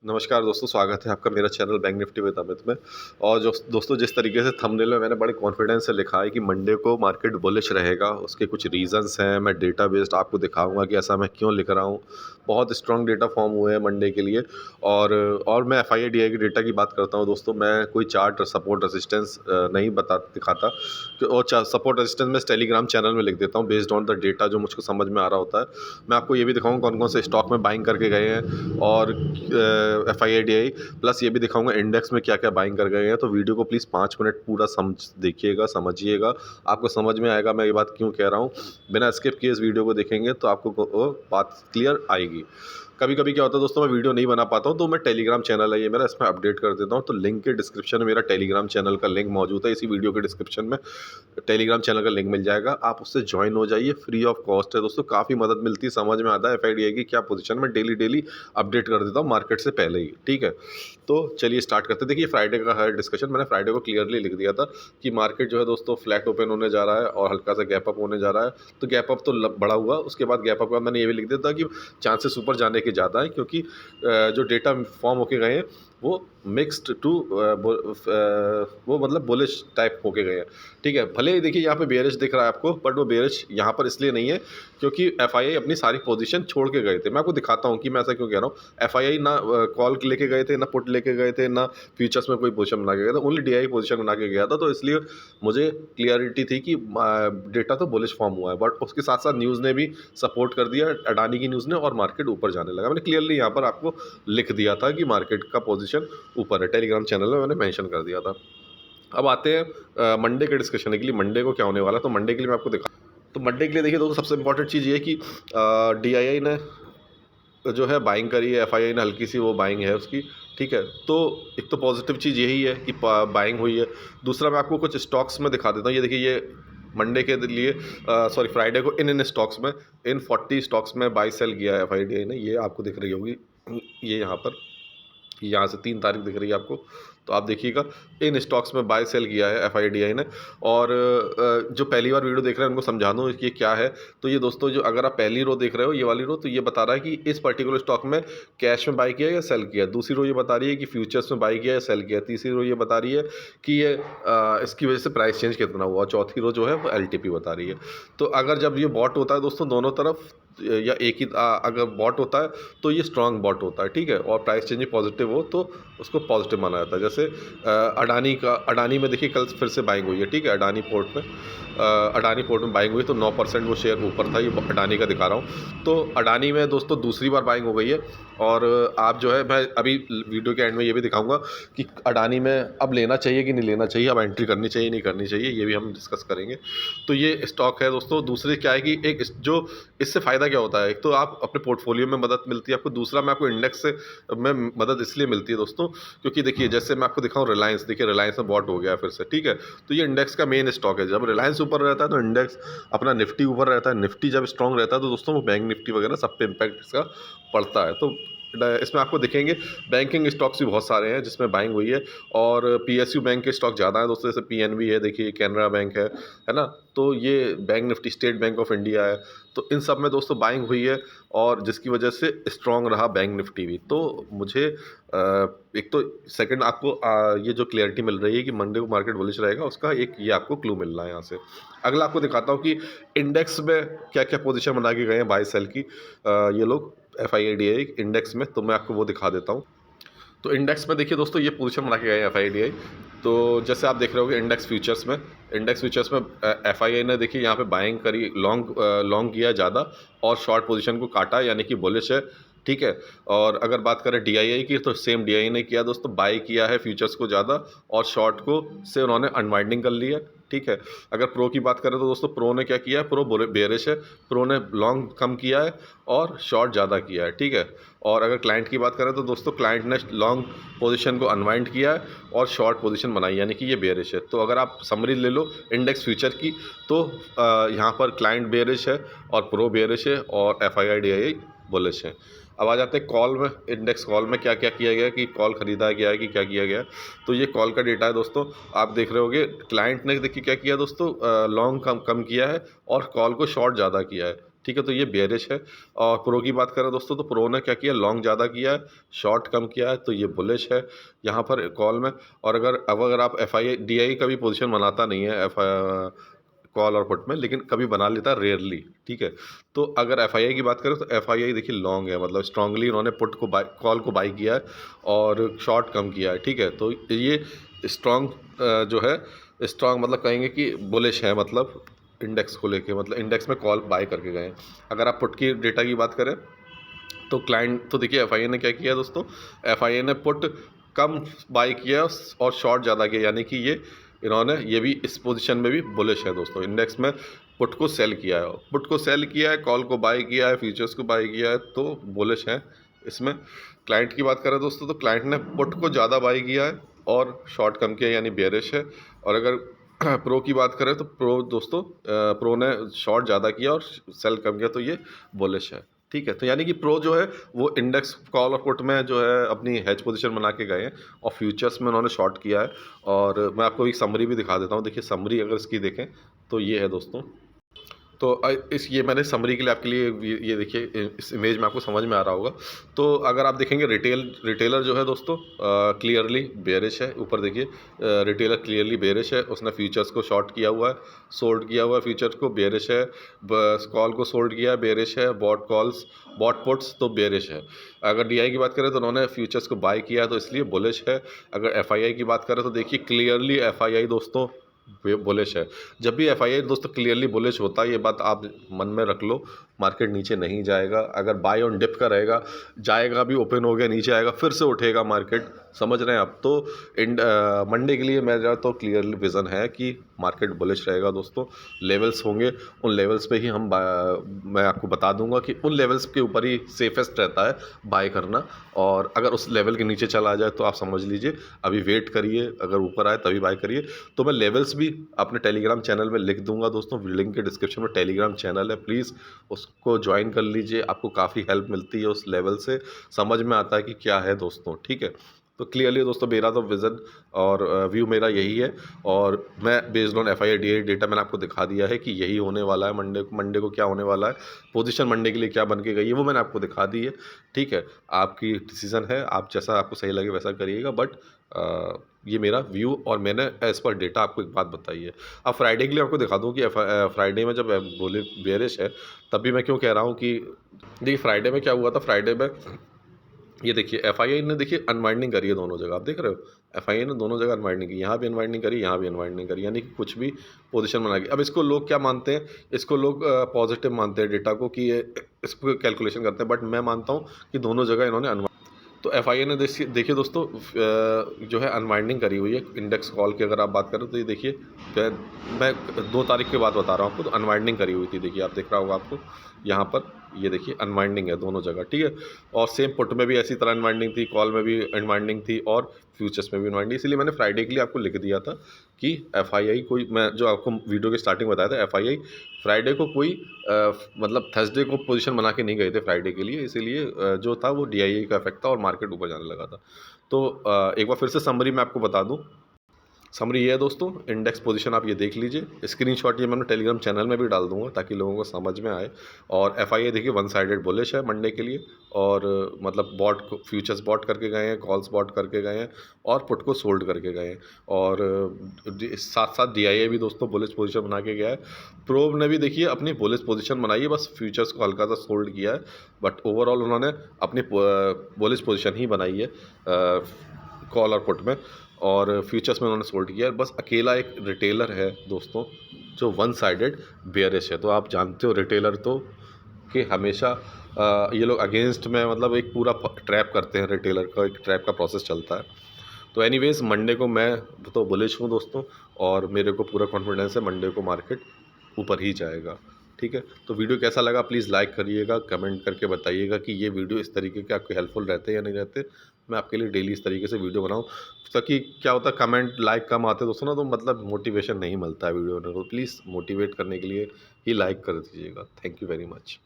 नमस्कार दोस्तों, स्वागत है आपका मेरा channel bank Nifty with Amit में। और जो दोस्तों जिस तरीके से थंबनेल में मैंने बड़े कॉन्फिडेंस से लिखा है कि मंडे को मार्केट बुलिश रहेगा, उसके कुछ रीज़न्स हैं। मैं डेटा बेस्ड आपको दिखाऊंगा कि ऐसा मैं क्यों लिख रहा हूँ। बहुत स्ट्रॉन्ग डेटा फॉर्म हुए हैं मंडे के लिए। और मैं FII-DI की डेटा की बात करता हूँ दोस्तों। मैं कोई चार्ट सपोर्ट रेजिस्टेंस नहीं दिखाता और सपोर्ट रेजिस्टेंस मैं टेलीग्राम चैनल में लिख देता हूँ बेस्ड ऑन द डेटा जो मुझको समझ में आ रहा होता है। मैं आपको ये भी दिखाऊंगा कौन कौन से स्टॉक में बाइंग करके गए हैं और FII-DI प्लस ये भी दिखाऊंगा इंडेक्स में क्या क्या बाइंग कर गए हैं। तो वीडियो को प्लीज़ 5 मिनट पूरा देखिएगा, समझिएगा। आपको समझ में आएगा मैं ये बात क्यों कह रहा हूँ। बिना स्किप किए इस वीडियो को देखेंगे तो आपको बात क्लियर आएगी। कभी कभी क्या होता है दोस्तों, मैं वीडियो नहीं बना पाता हूँ तो मैं टेलीग्राम चैनल है ये मेरा, इसमें अपडेट कर देता हूँ। तो लिंक के डिस्क्रिप्शन में मेरा टेलीग्राम चैनल का लिंक मौजूद है। इसी वीडियो के डिस्क्रिप्शन में टेलीग्राम चैनल का लिंक मिल जाएगा, आप उससे ज्वाइन हो जाइए। फ्री ऑफ कॉस्ट है दोस्तों, काफ़ी मदद मिलती है, समझ में आता है FII-DI की क्या पोजीशन में डेली डेली अपडेट कर देता हूँ मार्केट से पहले ही। ठीक है, तो चलिए स्टार्ट करते हैं। देखिए फ्राइडे का है डिस्कशन, मैंने फ्राइडे को क्लियरली लिख दिया था कि मार्केट जो है दोस्तों फ्लैट ओपन होने जा रहा है और हल्का सा गैप अप होने जा रहा है। तो गैप अप तो बड़ा हुआ, उसके बाद गैप अप के बाद मैंने ये भी लिख दिया था कि चांसेस ऊपर जाने के ज़्यादा है, क्योंकि जो डेटा फॉर्म होके गए हैं वो मिक्स्ड टू वो मतलब बुलिश टाइप होके गए हैं। ठीक है, भले ही देखिए यहाँ पे बेयरिश दिख रहा है आपको, बट वो बेयरिश यहाँ पर इसलिए नहीं है क्योंकि FII अपनी सारी पोजीशन छोड़ के गए थे। मैं आपको दिखाता हूँ कि मैं ऐसा क्यों कह रहा हूँ। FII ना कॉल लेके गए थे, ना पुट लेके गए थे, ना फ्यूचर्स में कोई पोजीशन बना के गया था, ओनली DI पोजीशन बना के गया था। तो इसलिए मुझे क्लियरिटी थी कि डेटा तो बुलिश फॉर्म हुआ है, बट उसके साथ साथ न्यूज़ ने भी सपोर्ट कर दिया, अडानी की न्यूज़ ने, और मार्केट ऊपर जाने लगा। मैंने क्लियरली यहाँ पर आपको लिख दिया था कि मार्केट का पोजीशन ऊपर है, टेलीग्राम चैनल में मैंने मेंशन कर दिया था। अब आते हैं मंडे के डिस्कशन के लिए। मंडे को क्या होने वाला है, तो मंडे के लिए मैं आपको दिखा। तो मंडे के लिए देखिए दोस्तों, सबसे इंपॉर्टेंट चीज़ ये है कि DII ने जो है बाइंग करी है, FII ने हल्की सी वो बाइंग है उसकी। ठीक है, तो एक तो पॉजिटिव चीज़ यही है कि बाइंग हुई है। दूसरा मैं आपको कुछ स्टॉक्स में दिखा देता हूँ। ये देखिए, ये मंडे के लिए सॉरी फ्राइडे को इन स्टॉक्स में, इन 40 स्टॉक्स में बाई सेल किया है FII-DI ने। ये आपको दिख रही होगी, ये यहाँ से 3 तारीख दिख रही है आपको। तो आप देखिएगा इन स्टॉक्स में बाय सेल किया है FII-DI ने। और जो पहली बार वीडियो देख रहे हैं उनको समझा दूँ ये क्या है। तो ये दोस्तों, जो अगर आप पहली रो देख रहे हो, ये वाली रो, तो ये बता रहा है कि इस पर्टिकुलर स्टॉक में कैश में बाई किया या सेल किया। दूसरी रो ये बता रही है कि फ्यूचर्स में बाई किया या सेल किया। तीसरी रो ये बता रही है कि ये इसकी वजह से प्राइस चेंज कितना हुआ। चौथी रो जो है वो LTP बता रही है। तो अगर जब ये बॉट होता है दोस्तों दोनों तरफ, या एक ही अगर बॉट होता है तो ये स्ट्रांग बॉट होता है। ठीक है, और प्राइस चेंज पॉजिटिव हो तो उसको पॉजिटिव माना जाता है। जैसे अडानी में देखिए कल फिर से बाइंग हुई है। ठीक है, अडानी पोर्ट में बाइंग हुई तो 9% वो शेयर ऊपर था। ये अडानी का दिखा रहा हूँ। तो अडानी में दोस्तों दूसरी बार बाइंग हो गई है। और आप जो है, मैं अभी वीडियो के एंड में ये भी दिखाऊंगा कि अडानी में अब लेना चाहिए कि नहीं लेना चाहिए, अब एंट्री करनी चाहिए नहीं करनी चाहिए, ये भी हम डिस्कस करेंगे। तो ये स्टॉक है दोस्तों। दूसरे क्या है कि एक जो इससे फ़ायदा क्या होता है, एक तो आप अपने पोर्टफोलियो में मदद मिलती है आपको। दूसरा मैं आपको इंडेक्स से में मदद इसलिए मिलती है दोस्तों क्योंकि देखिए, जैसे मैं आपको दिखाऊं रिलायंस, देखिए रिलायंस में बॉट हो गया फिर से। ठीक है, तो ये इंडेक्स का मेन स्टॉक है। जब रिलायंस ऊपर रहता है तो इंडेक्स अपना निफ्टी ऊपर रहता है। निफ्टी जब स्ट्रॉन्ग रहता है तो दोस्तों वो बैंक निफ्टी वगैरह सब पे इम्पैक्ट इसका पड़ता है। तो इसमें आपको दिखेंगे बैंकिंग स्टॉक्स भी बहुत सारे हैं जिसमें बाइंग हुई है। और PSU बैंक के स्टॉक ज़्यादा है दोस्तों, जैसे PNB है, देखिए कैनरा बैंक है ना। तो ये bank Nifty, state bank of India है। तो इन सब में दोस्तों बाइंग हुई है और जिसकी वजह से स्ट्रॉन्ग रहा बैंक निफ्टी भी। तो मुझे एक तो सेकंड आपको ये जो क्लियरिटी मिल रही है कि मंडे को मार्केट बुलिश रहेगा, उसका एक ये आपको क्लू मिल रहा है यहाँ से। अगला आपको दिखाता हूँ कि इंडेक्स में क्या क्या पोजीशन बना के गए हैं बाय सेल की ये लोग FII-DI इंडेक्स में। तो मैं आपको वो दिखा देता हूँ। तो इंडेक्स में देखिए दोस्तों, ये पोजीशन बना के गए हैं FII-DI। तो जैसे आप देख रहे होगे इंडेक्स फ्यूचर्स में FII ने देखिए यहाँ पे बाइंग करी, लॉन्ग किया ज़्यादा और शॉर्ट पोजीशन को काटा, यानी कि बुलिश है। ठीक है, और अगर बात करें DII की, तो सेम DII ने किया दोस्तों, बाई किया है फ्यूचर्स को ज़्यादा और शॉर्ट को से उन्होंने अनवाइंडिंग कर लिया। ठीक है, अगर प्रो की बात करें तो दोस्तों प्रो ने क्या किया है, प्रो बेरिश है। प्रो ने लॉन्ग कम किया है और शॉर्ट ज़्यादा किया है। ठीक है, और अगर क्लाइंट की बात करें तो दोस्तों क्लाइंट ने लॉन्ग पोजीशन को अनवाइंड किया है और शॉर्ट पोजीशन बनाई, यानी कि ये बेरिश है। तो अगर आप समरी ले लो इंडेक्स फ्यूचर की, तो यहाँ पर क्लाइंट बेरिश है और प्रो बेरिश है और FII-DI बुलिश है। अब आ जाते हैं कॉल में। इंडेक्स कॉल में क्या क्या किया गया, कि कॉल खरीदा गया है कि क्या किया गया है। तो ये कॉल का डेटा है दोस्तों, आप देख रहे होगे। क्लाइंट ने देखिए क्या किया दोस्तों, लॉन्ग कम किया है और कॉल को शॉर्ट ज़्यादा किया है। ठीक है, तो ये बेयरिश है। और प्रो की बात करें दोस्तों, तो प्रो ने क्या किया, लॉन्ग ज़्यादा किया है, शॉर्ट कम किया है, तो ये बुलिश है यहाँ पर कॉल में। और अगर आप एफ आई डी आई का भी पोजीशन बनाता नहीं है एफ कॉल और पुट में, लेकिन कभी बना लेता है रेयरली, ठीक है। तो अगर एफ आई आई की बात करें तो एफ आई आई देखिए लॉन्ग है, मतलब स्ट्रांगली उन्होंने पुट को बाई, कॉल को बाई किया है और शॉर्ट कम किया है, ठीक है। तो ये स्ट्रांग जो है, स्ट्रांग मतलब कहेंगे कि बुलिश है, मतलब इंडेक्स को लेके, मतलब इंडेक्स में कॉल बाय करके गए हैं। अगर आप पुट की डेटा की बात करें तो क्लाइंट तो देखिए एफ आई ए ने क्या किया दोस्तों, एफ आई ए ने पुट कम बाय किया और शॉर्ट ज़्यादा किया, यानी कि ये इन्होंने ये भी इस पोजीशन में भी बुलिश है दोस्तों। इंडेक्स में पुट को सेल किया है, पुट को सेल किया है, कॉल को बाय किया है, फ्यूचर्स को बाय किया है, तो बुलिश है इसमें। क्लाइंट की बात करें दोस्तों, तो क्लाइंट ने पुट को ज़्यादा बाय किया है और शॉर्ट कम किया, यानी बेयरिश है। और अगर प्रो की बात करें तो प्रो दोस्तों, प्रो ने शॉर्ट ज़्यादा किया और सेल कम किया, तो ये बुलिश है, ठीक है। तो यानी कि प्रो जो है वो इंडेक्स कॉल और पुट में जो है अपनी हेज पोजीशन बना के गए हैं और फ्यूचर्स में उन्होंने शॉर्ट किया है। और मैं आपको एक समरी भी दिखा देता हूँ, देखिए समरी अगर इसकी देखें तो ये है दोस्तों। तो इस ये मैंने समरी के लिए आपके लिए ये देखिए, इस इमेज में आपको समझ में आ रहा होगा। तो अगर आप देखेंगे रिटेलर जो है दोस्तों क्लियरली बेयरिश है, ऊपर देखिए रिटेलर क्लियरली बेयरिश है, उसने फ्यूचर्स को शॉर्ट किया हुआ है, सोल्ड किया हुआ है, फ्यूचर्स को बेयरिश है, कॉल को सोल्ड किया है, बेयरिश है, बॉट पुट्स तो बेयरिश है। अगर डीआई की बात करें तो उन्होंने फ्यूचर्स को बाय किया है, तो इसलिए बुलिश है। अगर एफआईआई की बात करें तो देखिए क्लियरली एफआईआई दोस्तों बुलिश है। जब भी एफआईआई दोस्तों क्लियरली बुलिश होता है, ये बात आप मन में रख लो, मार्केट नीचे नहीं जाएगा। अगर बाय ऑन डिप का रहेगा, जाएगा भी, ओपन हो गया नीचे आएगा, फिर से उठेगा मार्केट, समझ रहे हैं आप। तो मंडे के लिए मेरा तो क्लियरली विज़न है कि मार्केट बुलिश रहेगा दोस्तों। लेवल्स होंगे, उन लेवल्स पे ही मैं आपको बता दूंगा कि उन लेवल्स के ऊपर ही सेफेस्ट रहता है बाय करना। और अगर उस लेवल के नीचे चला जाए तो आप समझ लीजिए अभी वेट करिए, अगर ऊपर आए तभी बाय करिए। तो मैं लेवल्स भी अपने टेलीग्राम चैनल में लिख दूंगा दोस्तों, लिंक के डिस्क्रिप्शन में टेलीग्राम चैनल है, प्लीज़ उसको ज्वाइन कर लीजिए, आपको काफ़ी हेल्प मिलती है उस लेवल से, समझ में आता है कि क्या है दोस्तों, ठीक है। तो क्लियरली दोस्तों मेरा तो विज़न और व्यू मेरा यही है। और मैं based on F I D data मैंने आपको दिखा दिया है कि यही होने वाला है मंडे को क्या होने वाला है, पोजीशन मंडे के लिए क्या बन के गई है वो मैंने आपको दिखा दी है, ठीक है। आपकी डिसीज़न है, आप जैसा आपको सही लगे वैसा करिएगा, बट ये मेरा व्यू और मैंने एज़ पर डेटा आपको एक बात बताई है। अब फ्राइडे के लिए आपको दिखा दूँ कि फ्राइडे में जब बोले बेयरिश है, तब भी मैं क्यों कह रहा हूँ कि देखिए फ्राइडे में क्या हुआ था। फ्राइडे में ये देखिए एफआईआई ने देखिए अनवाइंडिंग करी है दोनों जगह, आप देख रहे हो, एफआईआई ने दोनों जगह अनवाइंडिंग की, यहाँ भी अनवाइंडिंग करी, यहाँ भी अनवाइंडिंग करी, यानी कि कुछ भी पोजीशन बना के। अब इसको लोग क्या मानते हैं, इसको लोग पॉजिटिव मानते हैं डेटा को, कि ये इसको कैलकुलेशन करते हैं, बट मैं मानता हूँ कि दोनों जगह इन्होंने तो एफ आई ए ने देखिए दोस्तों जो है अनवाइंडिंग करी हुई है इंडेक्स कॉल की। अगर आप बात करें तो ये देखिए मैं 2 तारीख के बाद बता रहा हूँ आपको, तो अनवाइंडिंग करी हुई थी, देखिए आप दिख रहा होगा आपको यहाँ पर, ये देखिए अनवाइंडिंग है दोनों जगह, ठीक है। और सेम पुट में भी ऐसी तरह अनवाइंडिंग थी, कॉल में भी अनवाइंडिंग थी और फ्यूचर्स में भी अनवाइंडिंग। इसलिए मैंने फ्राइडे के लिए आपको लिख दिया था कि एफ आई आई कोई, मैं जो आपको वीडियो के स्टार्टिंग बताया था, एफ आई आई फ्राइडे को कोई मतलब थर्सडे को पोजीशन बना के नहीं गए थे फ्राइडे के लिए, इसीलिए जो था वो डी आई आई का इफेक्ट था और मार्केट ऊपर जाने लगा था। तो एक बार फिर से समरी मैं आपको बता दूं, समरी ये है दोस्तों, इंडेक्स पोजीशन आप ये देख लीजिए, स्क्रीनशॉट ये मैंने टेलीग्राम चैनल में भी डाल दूंगा ताकि लोगों को समझ में आए। और एफ आई ए देखिए वन साइडेड बुलिश है मंडे के लिए, और मतलब बॉट को फ्यूचर्स बॉट करके गए हैं, कॉल्स बॉट करके गए हैं और पुट को सोल्ड करके गए हैं। और साथ साथ डी आई ए भी दोस्तों बुलिश पोजीशन बना के गया है। प्रोब ने भी देखिए अपनी बुलिश पोजीशन बनाई है, बस फ्यूचर्स को हल्का सा सोल्ड किया है, बट ओवरऑल उन्होंने अपनी बुलिश पोजीशन ही बनाई है कॉल और पुट में, और फ्यूचर्स में उन्होंने सोल्ड किया है। बस अकेला एक रिटेलर है दोस्तों जो वन साइडेड बेयरिश है। तो आप जानते हो रिटेलर तो कि हमेशा ये लोग अगेंस्ट में, मतलब एक पूरा ट्रैप करते हैं, रिटेलर का एक ट्रैप का प्रोसेस चलता है। तो एनीवेज़ मंडे को मैं तो बुलिश हूँ दोस्तों, और मेरे को पूरा कॉन्फिडेंस है मंडे को मार्केट ऊपर ही जाएगा, ठीक है। तो वीडियो कैसा लगा प्लीज़ लाइक करिएगा, कमेंट करके बताइएगा कि ये वीडियो इस तरीके के आपके हेल्पफुल रहते हैं या नहीं रहते। मैं आपके लिए डेली इस तरीके से वीडियो बनाऊँ, ताकि क्या होता है कमेंट लाइक कम आते दोस्तों ना, तो मतलब मोटिवेशन नहीं मिलता है वीडियो में। तो प्लीज़ मोटिवेट करने के लिए ही लाइक कर दीजिएगा। Thank you very much.